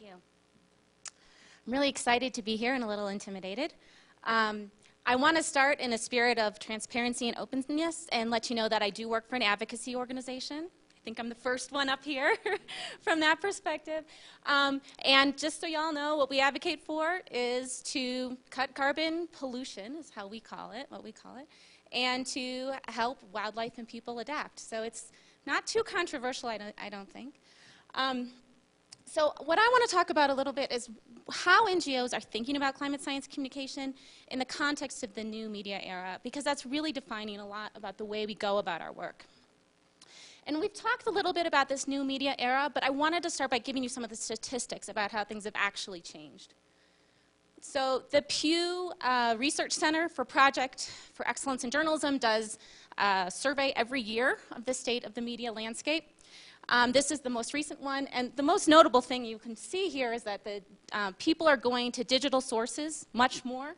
you. I'm really excited to be here and a little intimidated. I want to start in a spirit of transparency and openness and let you know that I do work for an advocacy organization. I think I'm the first one up here from that perspective. And just so y'all know, what we advocate for is to cut carbon pollution, is how we call it, and to help wildlife and people adapt. So it's not too controversial, I don't think. So what I want to talk about a little bit is how NGOs are thinking about climate science communication in the context of the new media era, because that's really defining a lot about the way we go about our work. And we've talked a little bit about this new media era, but I wanted to start by giving you some of the statistics about how things have actually changed. So the Pew Research Center for Project for Excellence in Journalism does a survey every year of the state of the media landscape. This is the most recent one, and the most notable thing you can see here is that the people are going to digital sources much more,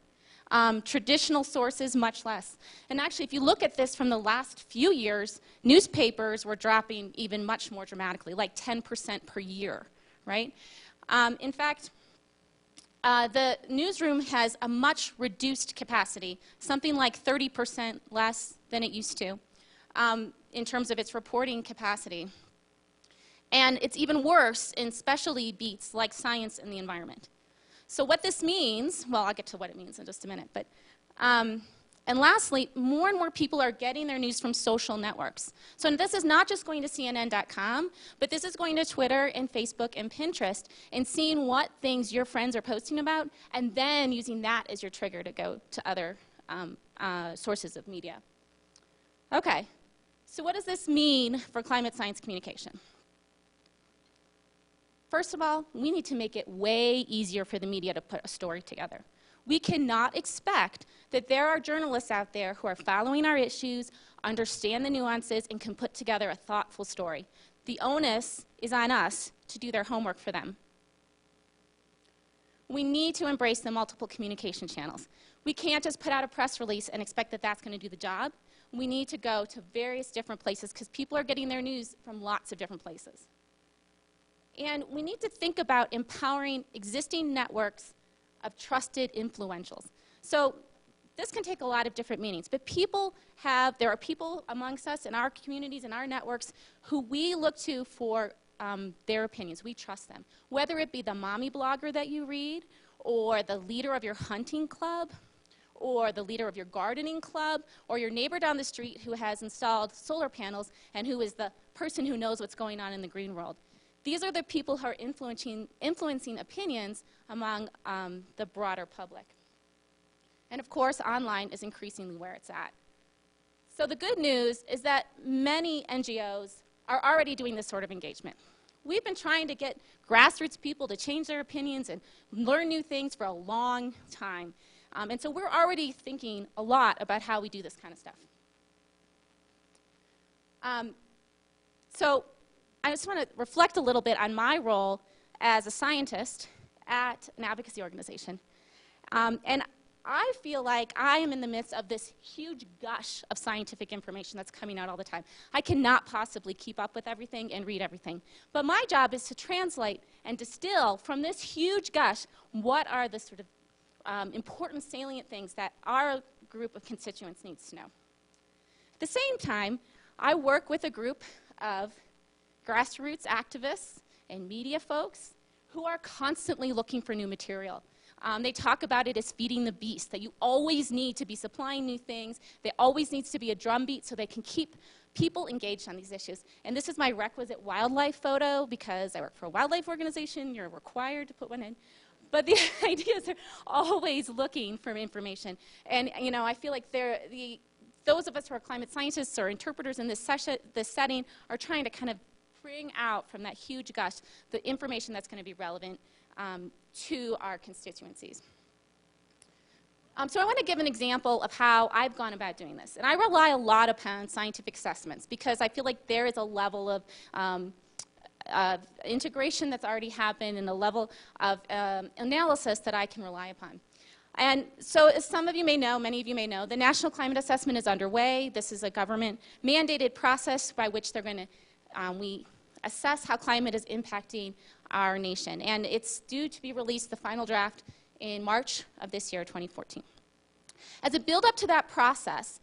traditional sources much less. And actually, if you look at this from the last few years, newspapers were dropping even much more dramatically, like 10% per year, right? In fact, the newsroom has a much reduced capacity, something like 30% less than it used to, in terms of its reporting capacity. And it's even worse in specialty beats like science and the environment. So what this means, well, I'll get to what it means in just a minute, but, and lastly, more and more people are getting their news from social networks. So this is not just going to CNN.com, but this is going to Twitter and Facebook and Pinterest and seeing what things your friends are posting about, and then using that as your trigger to go to other sources of media. Okay, so what does this mean for climate science communication? First of all, we need to make it way easier for the media to put a story together. We cannot expect that there are journalists out there who are following our issues, understand the nuances, and can put together a thoughtful story. The onus is on us to do their homework for them. We need to embrace the multiple communication channels. We can't just put out a press release and expect that that's going to do the job. We need to go to various different places because people are getting their news from lots of different places. And we need to think about empowering existing networks of trusted influentials. So this can take a lot of different meanings, but there are people amongst us in our communities and our networks who we look to for their opinions. We trust them. Whether it be the mommy blogger that you read, or the leader of your hunting club, or the leader of your gardening club, or your neighbor down the street who has installed solar panels and who is the person who knows what's going on in the green world. These are the people who are influencing opinions among the broader public. And of course, online is increasingly where it's at. So the good news is that many NGOs are already doing this sort of engagement. We've been trying to get grassroots people to change their opinions and learn new things for a long time. And so we're already thinking a lot about how we do this kind of stuff. So I just want to reflect a little bit on my role as a scientist at an advocacy organization. And I feel like I am in the midst of this huge gush of scientific information that's coming out all the time. I cannot possibly keep up with everything and read everything. But my job is to translate and distill from this huge gush what are the sort of important salient things that our group of constituents needs to know. At the same time, I work with a group of grassroots activists and media folks who are constantly looking for new material. They talk about it as feeding the beast, that you always need to be supplying new things. There always needs to be a drumbeat so they can keep people engaged on these issues. And this is my requisite wildlife photo because I work for a wildlife organization. You're required to put one in. But the ideas are always looking for information. And you know, I feel like those of us who are climate scientists or interpreters in this setting are trying to kind of bring out from that huge gush the information that's going to be relevant to our constituencies. So I want to give an example of how I've gone about doing this. And I rely a lot upon scientific assessments because I feel like there is a level of integration that's already happened and a level of analysis that I can rely upon. And so as some of you may know, many of you may know, the National Climate Assessment is underway. This is a government-mandated process by which they're going to we assess how climate is impacting our nation. And it's due to be released, the final draft, in March of this year, 2014. As a build-up to that process,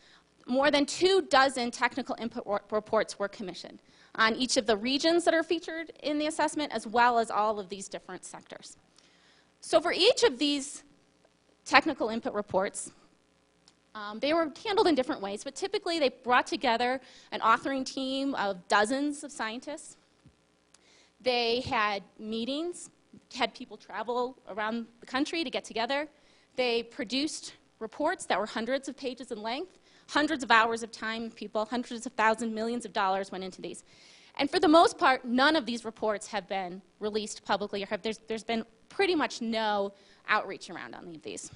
more than 24 technical input reports were commissioned on each of the regions that are featured in the assessment, as well as all of these different sectors. So for each of these technical input reports, they were handled in different ways, but typically they brought together an authoring team of dozens of scientists. They had meetings, had people travel around the country to get together. They produced reports that were hundreds of pages in length, hundreds of hours of time, people, hundreds of thousands, millions of dollars went into these. And for the most part, none of these reports have been released publicly, or there's been pretty much no outreach around any of these.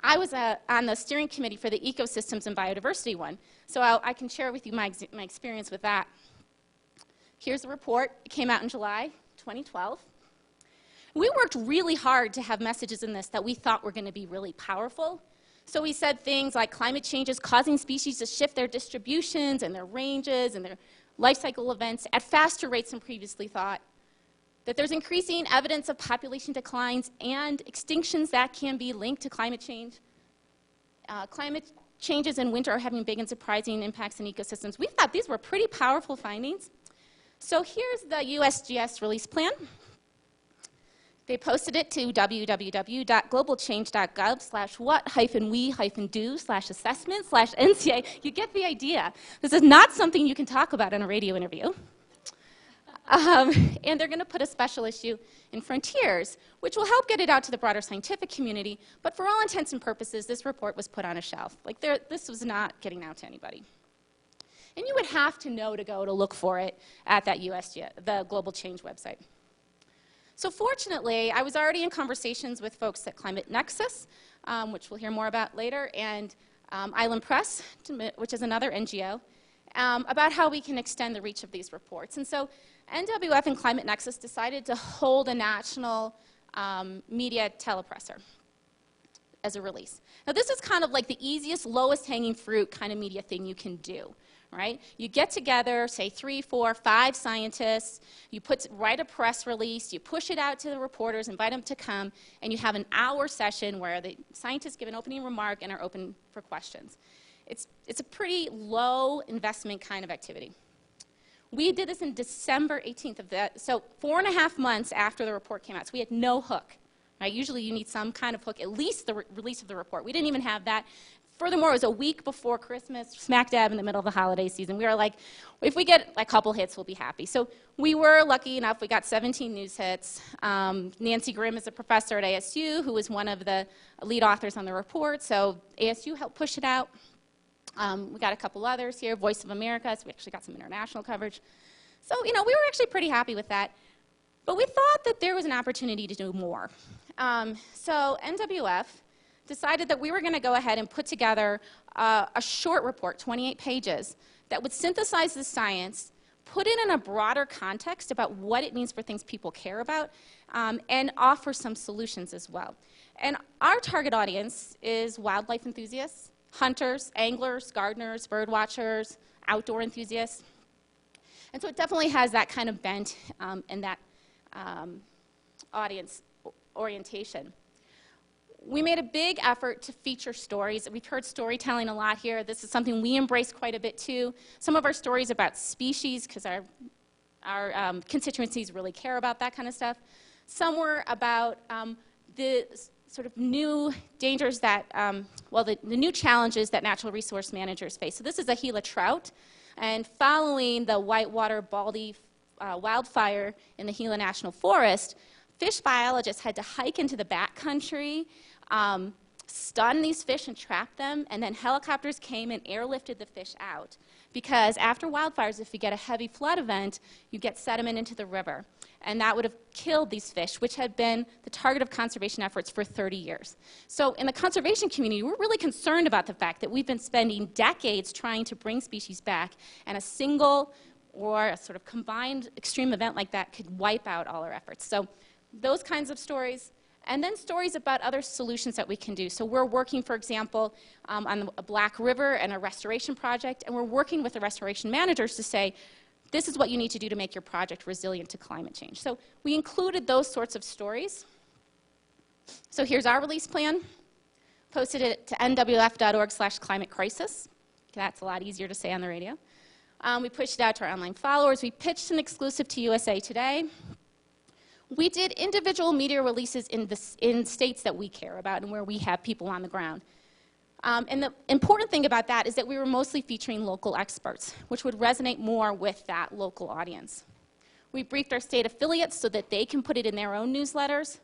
I was on the steering committee for the ecosystems and biodiversity one, so I can share with you my experience with that. Here's the report. It came out in July 2012. We worked really hard to have messages in this that we thought were going to be really powerful. So we said things like climate change is causing species to shift their distributions and their ranges and their life cycle events at faster rates than previously thought, that there's increasing evidence of population declines and extinctions that can be linked to climate change. Climate changes in winter are having big and surprising impacts on ecosystems. We thought these were pretty powerful findings. So here's the USGS release plan. They posted it to www.globalchange.gov/what-we-do/assessment/NCA. You get the idea. This is not something you can talk about in a radio interview. And they're going to put a special issue in Frontiers, which will help get it out to the broader scientific community. But for all intents and purposes, this report was put on a shelf. Like this was not getting out to anybody. And you would have to know to go to look for it at that USGS, the Global Change website. So fortunately, I was already in conversations with folks at Climate Nexus, which we'll hear more about later, and Island Press, which is another NGO, about how we can extend the reach of these reports. And so NWF and Climate Nexus decided to hold a national media telepresser as a release. Now this is kind of like the easiest, lowest hanging fruit kind of media thing you can do. Right? You get together, say 3, 4, 5 scientists, you write a press release, you push it out to the reporters, invite them to come, and you have an hour session where the scientists give an opening remark and are open for questions. It's a pretty low investment kind of activity. We did this in December 18th of that, so 4.5 months after the report came out, so we had no hook. Right? Usually you need some kind of hook, at least the release of the report. We didn't even have that. Furthermore, it was a week before Christmas, smack dab in the middle of the holiday season. We were like, if we get a couple hits, we'll be happy. So we were lucky enough, we got 17 news hits. Nancy Grimm is a professor at ASU who was one of the lead authors on the report, so ASU helped push it out. We got a couple others here, Voice of America, so we actually got some international coverage. So, we were actually pretty happy with that. But we thought that there was an opportunity to do more. So NWF decided that we were going to go ahead and put together a short report, 28 pages, that would synthesize the science, put it in a broader context about what it means for things people care about, and offer some solutions as well. And our target audience is wildlife enthusiasts, hunters, anglers, gardeners, bird watchers, outdoor enthusiasts. And so it definitely has that kind of bent and that audience orientation. We made a big effort to feature stories. We've heard storytelling a lot here. This is something we embrace quite a bit too. Some of our stories about species, because our constituencies really care about that kind of stuff. Some were about the sort of new dangers that, the new challenges that natural resource managers face. So this is a Gila trout, and following the Whitewater Baldy wildfire in the Gila National Forest, fish biologists had to hike into the backcountry, stun these fish and trap them, and then helicopters came and airlifted the fish out. Because after wildfires, if you get a heavy flood event, you get sediment into the river. And that would have killed these fish, which had been the target of conservation efforts for 30 years. So in the conservation community, we're really concerned about the fact that we've been spending decades trying to bring species back, and a single or a sort of combined extreme event like that could wipe out all our efforts. So those kinds of stories, and then stories about other solutions that we can do. So we're working, for example, on a Black River and a restoration project, and we're working with the restoration managers to say, this is what you need to do to make your project resilient to climate change. So we included those sorts of stories. So here's our release plan. Posted it to nwf.org/climate-crisis. That's a lot easier to say on the radio. We pushed it out to our online followers. We pitched an exclusive to USA Today. We did individual media releases in states that we care about and where we have people on the ground. And the important thing about that is that we were mostly featuring local experts, which would resonate more with that local audience. We briefed our state affiliates so that they can put it in their own newsletters.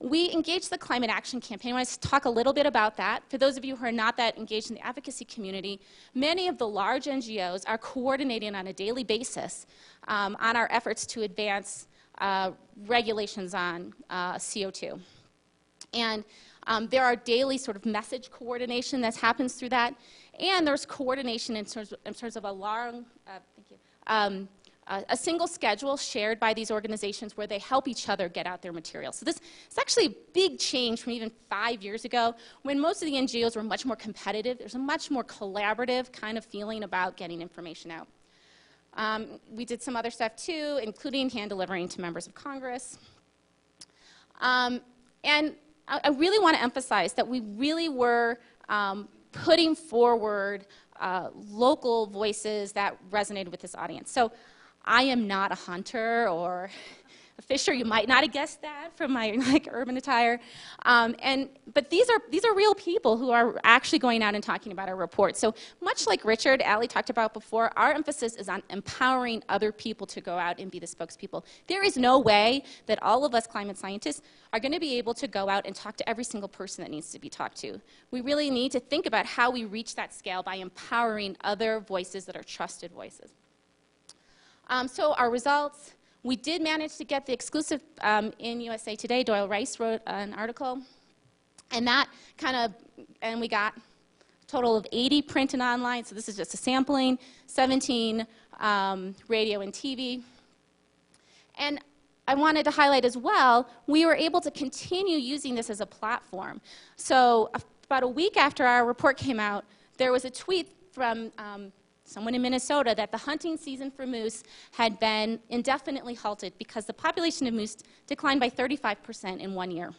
We engaged the Climate Action Campaign. I want to talk a little bit about that. For those of you who are not that engaged in the advocacy community, many of the large NGOs are coordinating on a daily basis on our efforts to advance regulations on CO2. And there are daily sort of message coordination that happens through that. And there's coordination in terms of a single schedule shared by these organizations where they help each other get out their material. So this is actually a big change from even 5 years ago when most of the NGOs were much more competitive. There's a much more collaborative kind of feeling about getting information out. We did some other stuff too, including hand delivering to members of Congress. And I really want to emphasize that we really were putting forward local voices that resonated with this audience. So I am not a hunter or a fisher. You might not have guessed that from my urban attire. But these are real people who are actually going out and talking about our report. So much like Richard, Ali talked about before, our emphasis is on empowering other people to go out and be the spokespeople. There is no way that all of us climate scientists are going to be able to go out and talk to every single person that needs to be talked to. We really need to think about how we reach that scale by empowering other voices that are trusted voices. So our results, we did manage to get the exclusive in USA Today. Doyle Rice wrote an article. And that and we got a total of 80 print and online. So this is just a sampling, 17 radio and TV. And I wanted to highlight as well, we were able to continue using this as a platform. So about a week after our report came out, there was a tweet from someone in Minnesota that the hunting season for moose had been indefinitely halted because the population of moose declined by 35% in 1 year.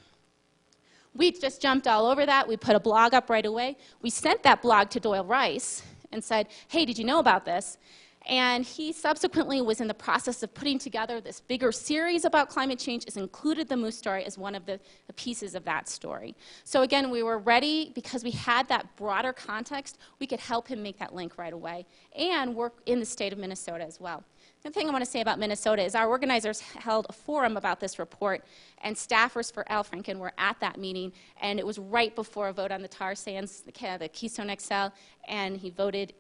We just jumped all over that. We put a blog up right away. We sent that blog to Doyle Rice and said, hey, did you know about this? And he subsequently was in the process of putting together this bigger series about climate change. Has included the moose story as one of the pieces of that story. So again, we were ready because we had that broader context. We could help him make that link right away and work in the state of Minnesota as well. The thing I want to say about Minnesota is our organizers held a forum about this report, and staffers for Al Franken were at that meeting, and it was right before a vote on the tar sands, the Keystone XL, and he voted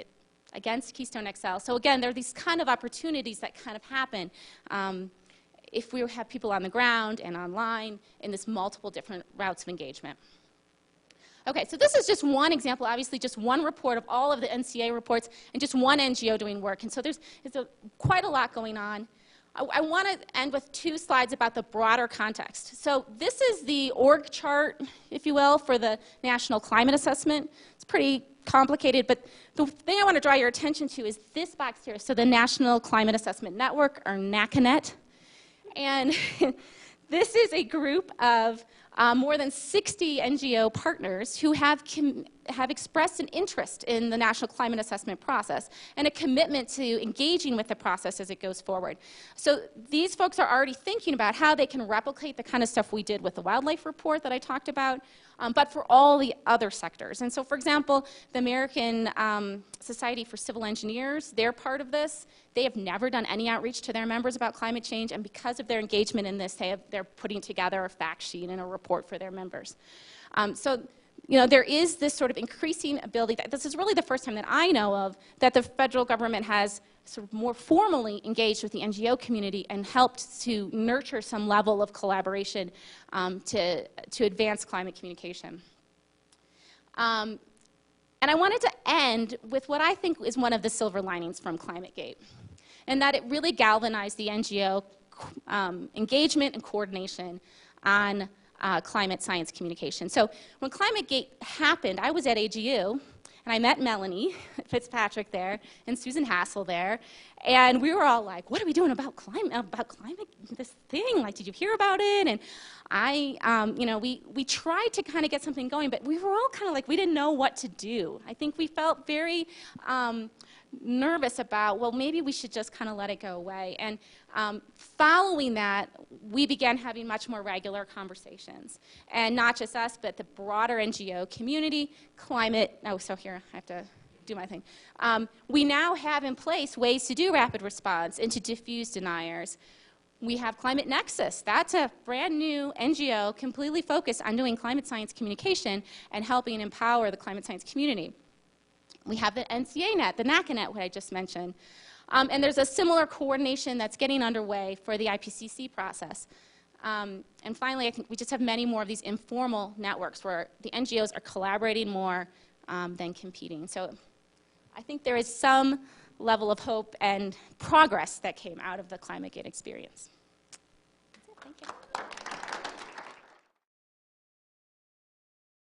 against Keystone XL. So again, there are these kind of opportunities that kind of happen if we have people on the ground and online in this multiple different routes of engagement. Okay, so this is just one example, obviously just one report of all of the NCA reports and just one NGO doing work. And so there's quite a lot going on. I want to end with 2 slides about the broader context. So this is the org chart, if you will, for the National Climate Assessment. It's pretty complicated, but the thing I want to draw your attention to is this box here. So the National Climate Assessment Network, or NCAnet. And this is a group of more than 60 NGO partners who have expressed an interest in the national climate assessment process and a commitment to engaging with the process as it goes forward. So these folks are already thinking about how they can replicate the kind of stuff we did with the wildlife report that I talked about, but for all the other sectors. And so, for example, the American Society for Civil Engineers, they're part of this. They have never done any outreach to their members about climate change, and because of their engagement in this, they're putting together a fact sheet and a report for their members. So, you know, there is this sort of increasing ability. This is really the first time that I know of that the federal government has sort of more formally engaged with the NGO community and helped to nurture some level of collaboration to advance climate communication. And I wanted to end with what I think is one of the silver linings from ClimateGate, and that it really galvanized the NGO engagement and coordination on climate science communication. So when ClimateGate happened, I was at AGU, and I met Melanie Fitzpatrick there, and Susan Hassel there, And we were all like, what are we doing about climate, this thing? Like, did you hear about it? And we tried to kind of get something going, but we were all kind of like, we didn't know what to do. I think we felt very nervous about, well, maybe we should just kind of let it go away. And following that, we began having much more regular conversations. And not just us, but the broader NGO community, climate, so here, I have to do my thing. We now have in place ways to do rapid response and to diffuse deniers. We have Climate Nexus. That's a brand new NGO completely focused on doing climate science communication and helping empower the climate science community. We have the NCAnet, the NCAnet, what I just mentioned. And there's a similar coordination that's getting underway for the IPCC process. And finally, I think we just have many more of these informal networks where the NGOs are collaborating more than competing. So I think there is some level of hope and progress that came out of the ClimateGate experience.